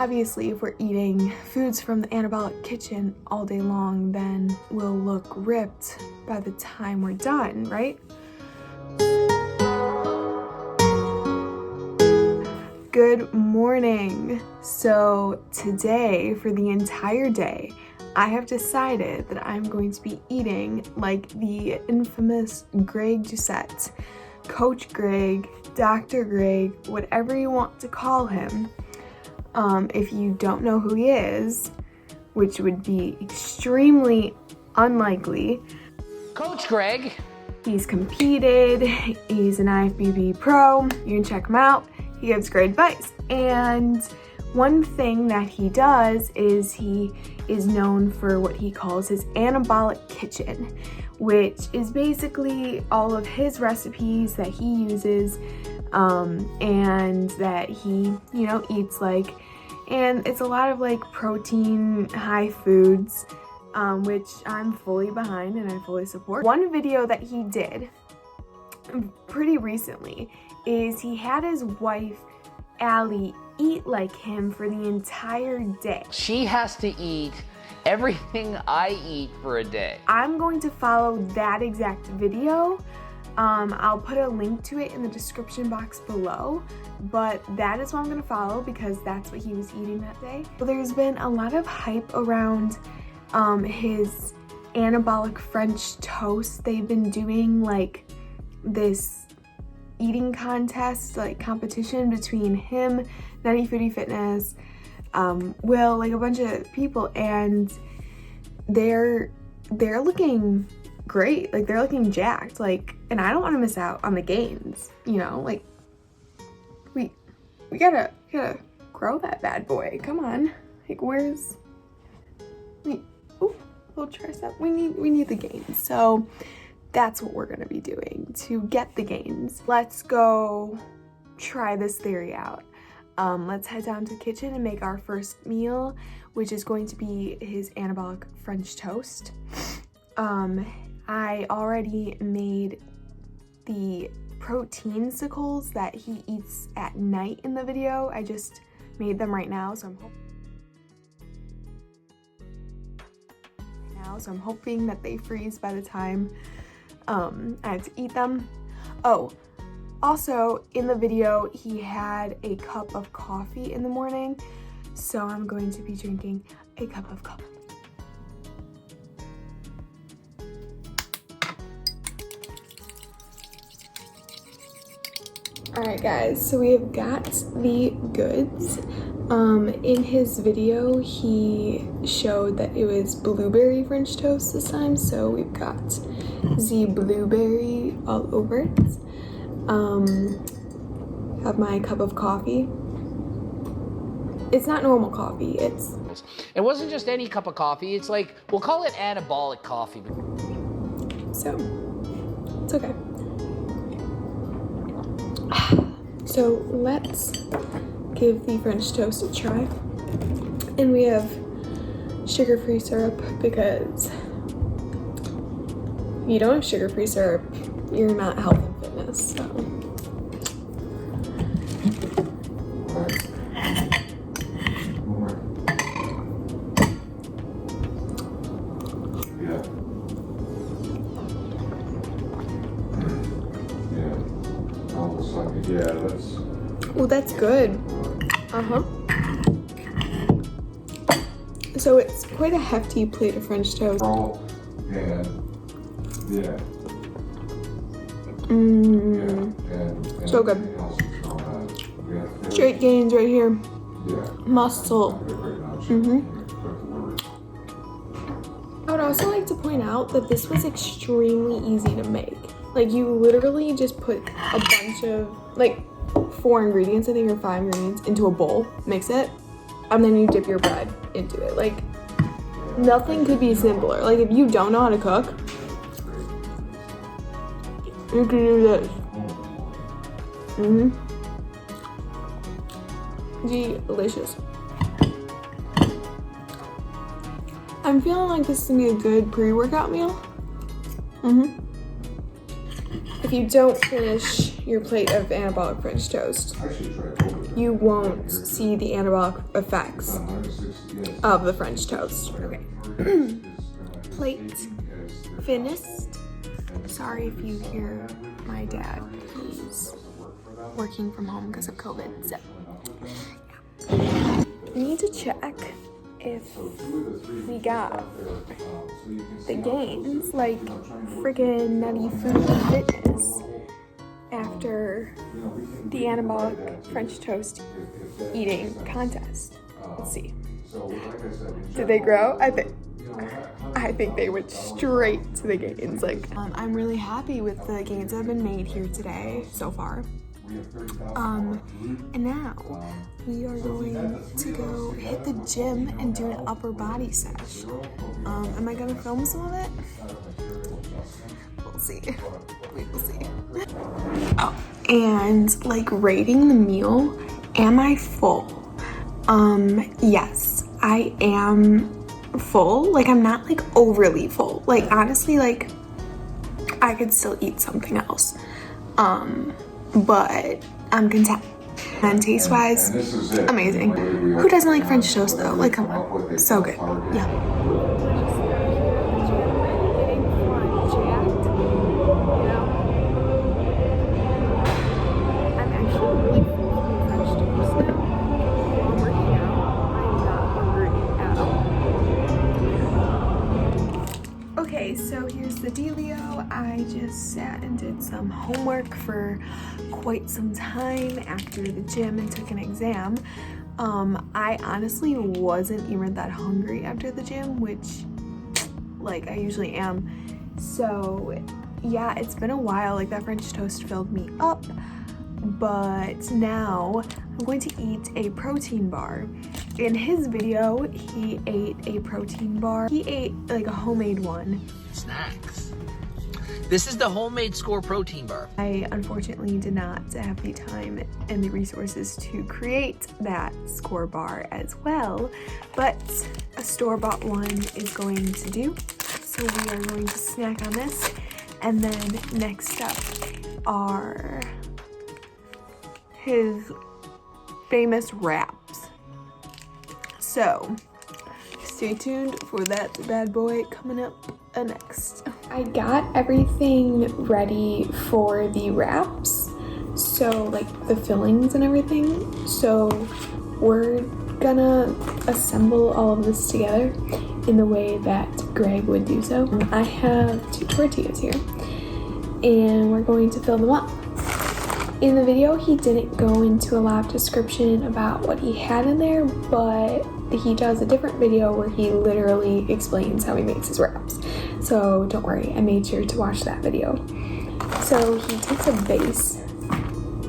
Obviously, if we're eating foods from the Anabolic kitchen all day long, then we'll look ripped by the time we're done, right? Good morning. So today, for the entire day, I have decided that I'm going to be eating like the infamous Greg Doucette, Coach Greg, Dr. Greg, whatever you want to call him. If you don't know who he is, which would be extremely unlikely. Coach Greg. He's competed, he's an IFBB pro, you can check him out. He gives great advice. And one thing that he does is he is known for what he calls his Anabolic kitchen, which is basically all of his recipes that he uses and that he, eats like. And it's a lot of like protein, high foods, which I'm fully behind and I fully support. One video that he did pretty recently is he had his wife, Allie, eat like him for the entire day. She has to eat everything I eat for a day. I'm going to follow that exact video. I'll put a link to it in the description box below, but that is what I'm going to follow because that's what he was eating that day. So there's been a lot of hype around his Anabolic French toast. They've been doing like this eating contest, like competition between him, Nutty Foodie Fitness, Will, like a bunch of people, and they're looking great, like they're looking jacked, like, and I don't want to miss out on the gains, like we gotta grow that bad boy. Come on, like where's little tricep, we need the gains. So that's what we're gonna be doing to get the gains. Let's go try this theory out. Let's head down to the kitchen and make our first meal, which is going to be his Anabolic French toast. I already made the protein sickles that he eats at night in the video. I just made them right now, so I'm hoping that they freeze by the time I have to eat them. Oh, also in the video he had a cup of coffee in the morning, so I'm going to be drinking a cup of coffee. Alright guys, so we have got the goods. In his video he showed that it was blueberry French toast this time, so we've got the blueberry all over it. Have my cup of coffee. It's not normal coffee, It wasn't just any cup of coffee, it's like, we'll call it anabolic coffee. So, it's okay. So let's give the French toast a try. And we have sugar-free syrup because if you don't have sugar-free syrup, you're not health and fitness, so. Well, that's good. So it's quite a hefty plate of French toast. So good. Straight gains right here. Muscle. I would also like to point out that this was extremely easy to make. Like, you literally just put a bunch of, like, 4 ingredients, I think, or 5 ingredients into a bowl, mix it, and then you dip your bread into it. Like, nothing could be simpler. Like, if you don't know how to cook, you can do this. Delicious. I'm feeling like this is gonna be a good pre-workout meal. If you don't finish your plate of Anabolic French toast, you won't see the anabolic effects of the French toast. Okay. Plate finished. Sorry if you hear my dad. He's working from home because of COVID, so yeah. I need to check if we got the gains, like friggin' Nutty Food and Fitness, after the anabolic French toast eating contest. Let's see. Did they grow? I think they went straight to the gains. Like, I'm really happy with the gains that have been made here today so far. And now we are going to go hit the gym and do an upper body sesh. Am I gonna film some of it? We'll see. We will see. Oh, and like rating the meal, am I full? Yes, I am full. Like, I'm not like overly full. Like, honestly, like I could still eat something else. But I'm content. And taste-wise, amazing. Who doesn't like French toast though? Like, come on, so good. Yeah. Okay, so here's the dealio. I just sat and did some homework for quite some time after the gym and took an exam. I honestly wasn't even that hungry after the gym, which like I usually am. So yeah, it's been a while. Like, that French toast filled me up, but now I'm going to eat a protein bar. In his video, he ate a protein bar. He ate like a homemade one. Snacks. This is the homemade Score protein bar. I unfortunately did not have the time and the resources to create that Score bar as well, but a store-bought one is going to do. So we are going to snack on this. And then next up are his famous wraps. So stay tuned for that bad boy coming up next. I got everything ready for the wraps, so like the fillings and everything. So we're gonna assemble all of this together in the way that Greg would do so. I have 2 tortillas here, and we're going to fill them up. In the video, he didn't go into a lot of description about what he had in there, but he does a different video where he literally explains how he makes his wraps. So don't worry, I made sure to watch that video. So he takes a base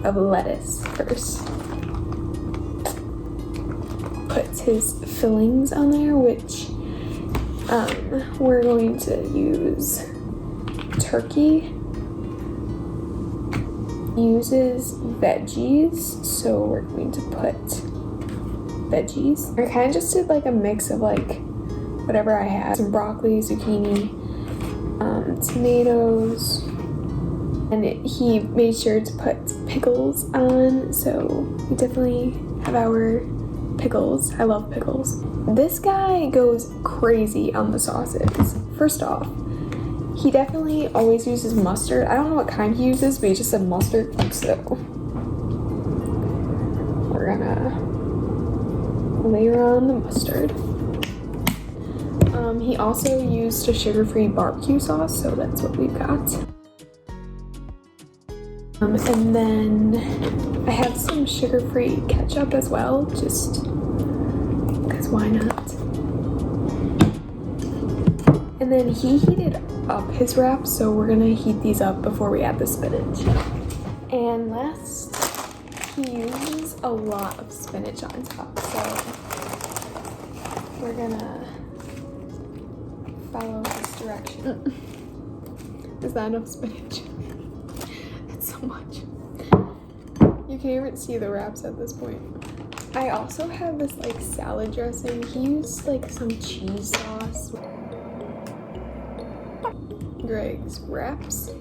of lettuce first, puts his fillings on there, which we're going to use turkey, uses veggies, so we're going to put veggies. I kind of just did like a mix of like whatever I had. Some broccoli, zucchini, tomatoes, and he made sure to put pickles on, so we definitely have our pickles. I love pickles. This guy goes crazy on the sauces. First off, he definitely always uses mustard. I don't know what kind he uses, but he just said mustard, so we're gonna layer on the mustard. He also used a sugar-free barbecue sauce, so that's what we've got. And then I have some sugar-free ketchup as well, just because why not? And then he heated up his wraps, so we're gonna heat these up before we add the spinach. And last, he uses a lot of spinach on top, so we're gonna follow this direction. Is that enough spinach? That's so much. You can't even see the wraps at this point. I also have this like salad dressing. He used like some cheese sauce. Greg's wraps.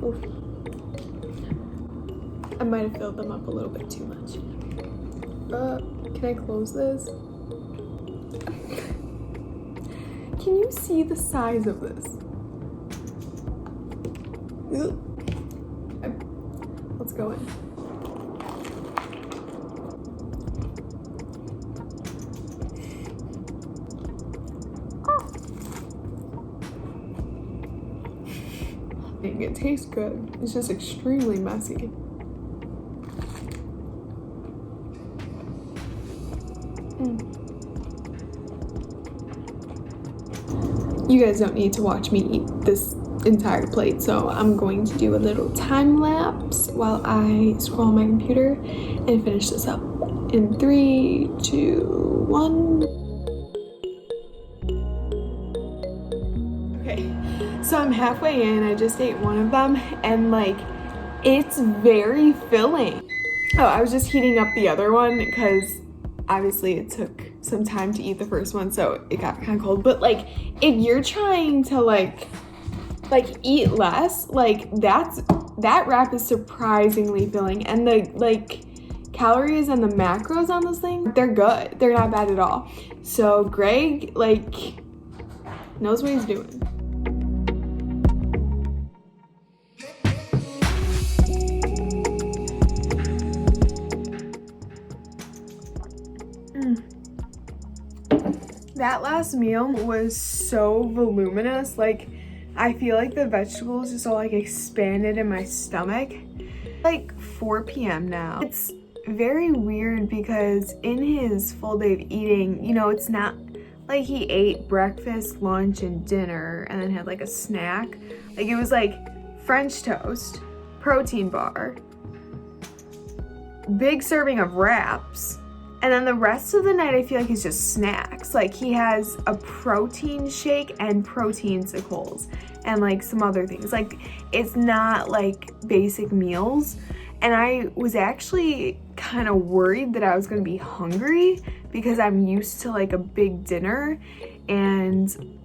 Oof. might have filled them up a little bit too much. Can I close this? Can you see the size of this? Okay, let's go in. It tastes good. It's just extremely messy. You guys don't need to watch me eat this entire plate, so I'm going to do a little time lapse while I scroll on my computer and finish this up. In 3, 2, 1. Okay, so I'm halfway in. I just ate one of them, and like, it's very filling. Oh, I was just heating up the other one because obviously it took some time to eat the first one, so it got kind of cold. But like, if you're trying to like eat less, like that wrap is surprisingly filling, and the like calories and the macros on this thing, they're good. They're not bad at all. So Greg like knows what he's doing. That last meal was so voluminous. Like, I feel like the vegetables just all like expanded in my stomach. Like 4 p.m. now. It's very weird because in his full day of eating, you know, it's not like he ate breakfast, lunch, and dinner and then had like a snack. Like, it was like French toast, protein bar, big serving of wraps, and then the rest of the night I feel like it's just snacks. Like, he has a protein shake and protein sickles and like some other things. Like, it's not like basic meals. And I was actually kind of worried that I was gonna be hungry because I'm used to like a big dinner, and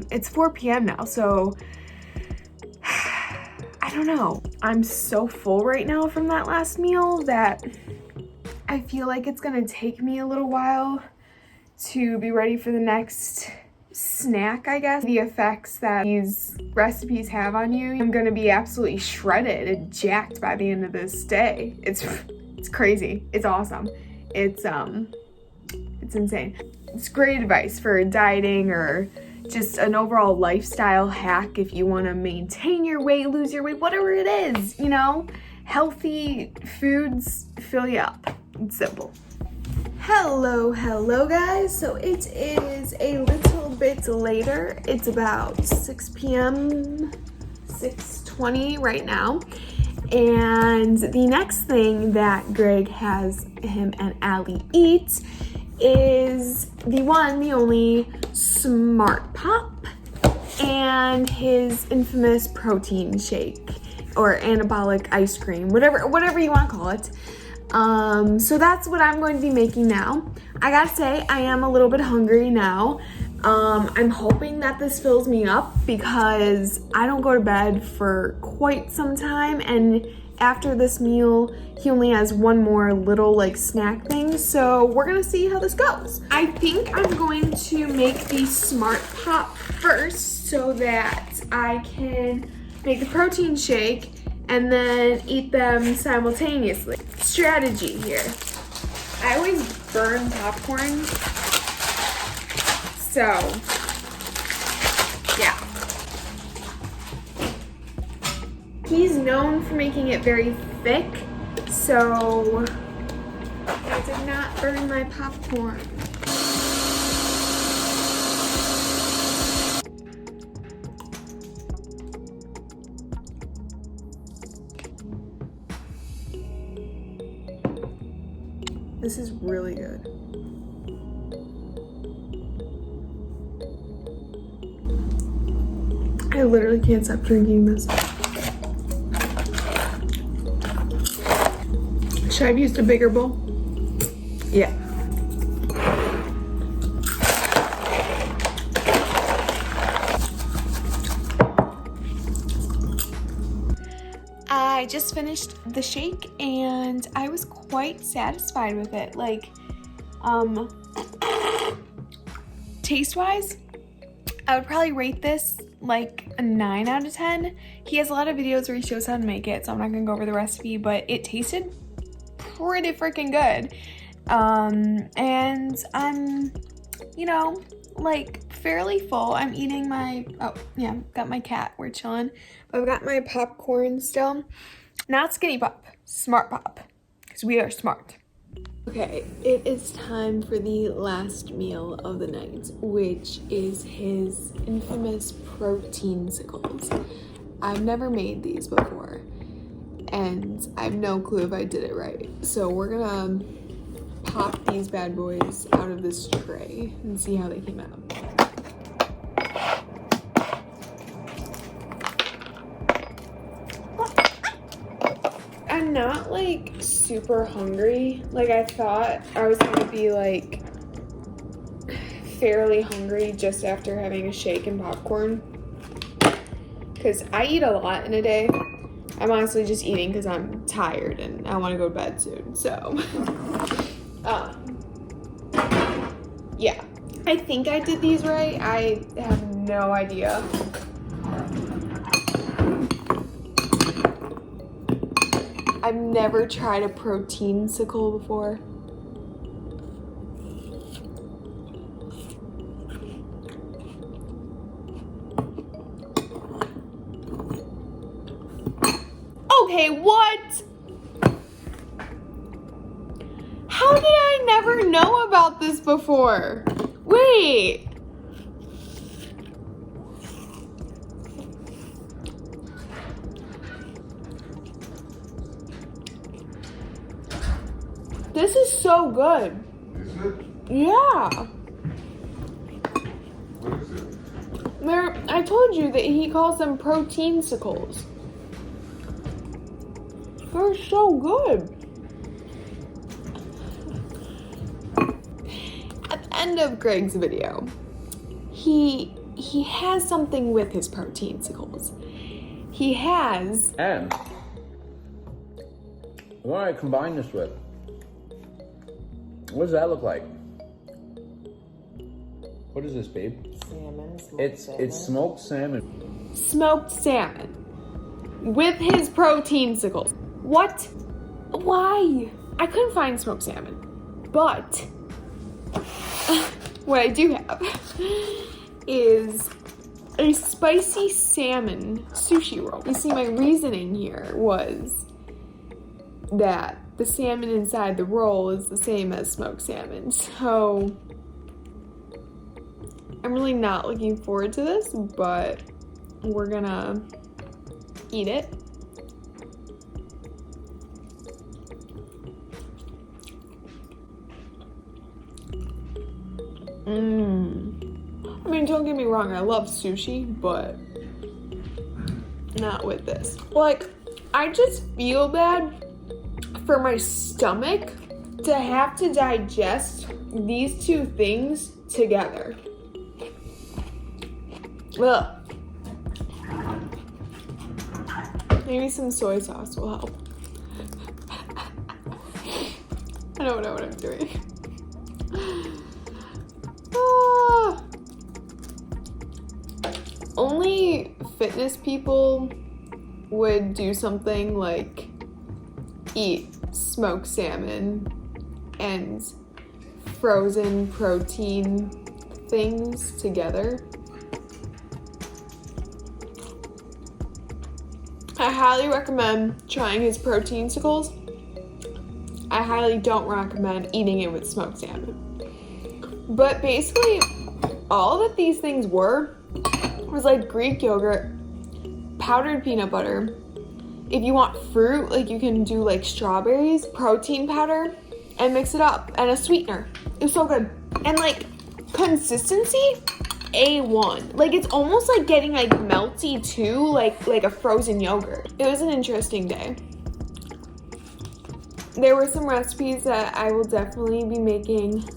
it's 4 p.m. now, so I don't know. I'm so full right now from that last meal that I feel like it's gonna take me a little while to be ready for the next snack, I guess. The effects that these recipes have on you, I'm gonna be absolutely shredded and jacked by the end of this day. It's crazy. It's awesome. It's insane. It's great advice for dieting or just an overall lifestyle hack if you want to maintain your weight, lose your weight, whatever it is, you know? Healthy foods fill you up. It's simple. Hello guys. So it is a little bit later. It's about 6 p.m., 6:20 right now. And the next thing that Greg has him and Allie eat is the one, the only Smart Pop and his infamous protein shake or anabolic ice cream, whatever you want to call it. So that's what I'm going to be making now. I gotta say, I am a little bit hungry now. I'm hoping that this fills me up because I don't go to bed for quite some time, and after this meal, he only has one more little like snack thing, so we're gonna see how this goes. I think I'm going to make the Smart Pop first so that I can make the protein shake and then eat them simultaneously. Strategy here. I always burn popcorn, so yeah. He's known for making it very thick, so I did not burn my popcorn. This is really good. I literally can't stop drinking this. Should I have used a bigger bowl? Yeah. I I just finished the shake and I was quite satisfied with it. Like, taste-wise, I would probably rate this like a 9 out of 10. He has a lot of videos where he shows how to make it, so I'm not gonna go over the recipe, but it tasted pretty freaking good. And I'm, you know, like fairly full. I'm eating my, oh yeah, got my cat, we're chilling. I've got my popcorn still. Not Skinny Pop, Smart Pop, because we are smart. Okay, it is time for the last meal of the night, which is his infamous protein sickles. I've never made these before, and I have no clue if I did it right. So we're gonna pop these bad boys out of this tray and see how they came out. I'm not like super hungry. Like I thought I was gonna be like fairly hungry just after having a shake and popcorn, because I eat a lot in a day. I'm honestly just eating because I'm tired and I want to go to bed soon. So yeah, I think I did these right. I have no idea. I've never tried a protein sickle before. Okay, what? How did I never know about this before? Wait. This is so good. Is it? Yeah. What is it? I told you that he calls them protein sickles. They're so good. At the end of Greg's video, he has something with his protein sickles. He has... And what do I combine this with? What does that look like? What is this, babe? Salmon. It's smoked salmon. Smoked salmon with his protein sickles. What? Why? I couldn't find smoked salmon, but what I do have is a spicy salmon sushi roll. You see, my reasoning here was that the salmon inside the roll is the same as smoked salmon, so I'm really not looking forward to this, but we're gonna eat it. I mean, don't get me wrong, I love sushi, but not with this. Like, I just feel bad for my stomach to have to digest these two things together. Ugh. Maybe some soy sauce will help. I don't know what I'm doing. Only fitness people would do something like eat smoked salmon and frozen protein things together. I highly recommend trying his protein sickles. I highly don't recommend eating it with smoked salmon. But basically, all that these things were was like Greek yogurt, powdered peanut butter. If you want fruit, like you can do like strawberries, protein powder, and mix it up, and a sweetener. It was so good. And like consistency, A1. Like it's almost like getting like melty too, like a frozen yogurt. It was an interesting day. There were some recipes that I will definitely be making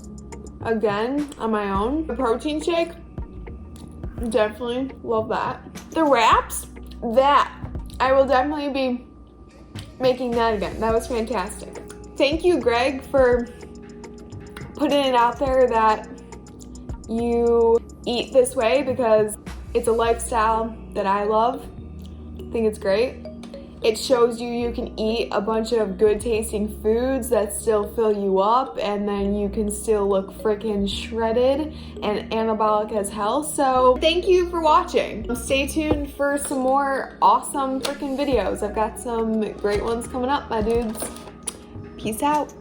again on my own. The protein shake, definitely love that. The wraps, that I will definitely be making that again. That was fantastic. Thank you, Greg, for putting it out there that you eat this way, because it's a lifestyle that I love. I think it's great. It shows you can eat a bunch of good tasting foods that still fill you up, and then you can still look freaking shredded and anabolic as hell. So thank you for watching. Stay tuned for some more awesome freaking videos. I've got some great ones coming up, my dudes. Peace out.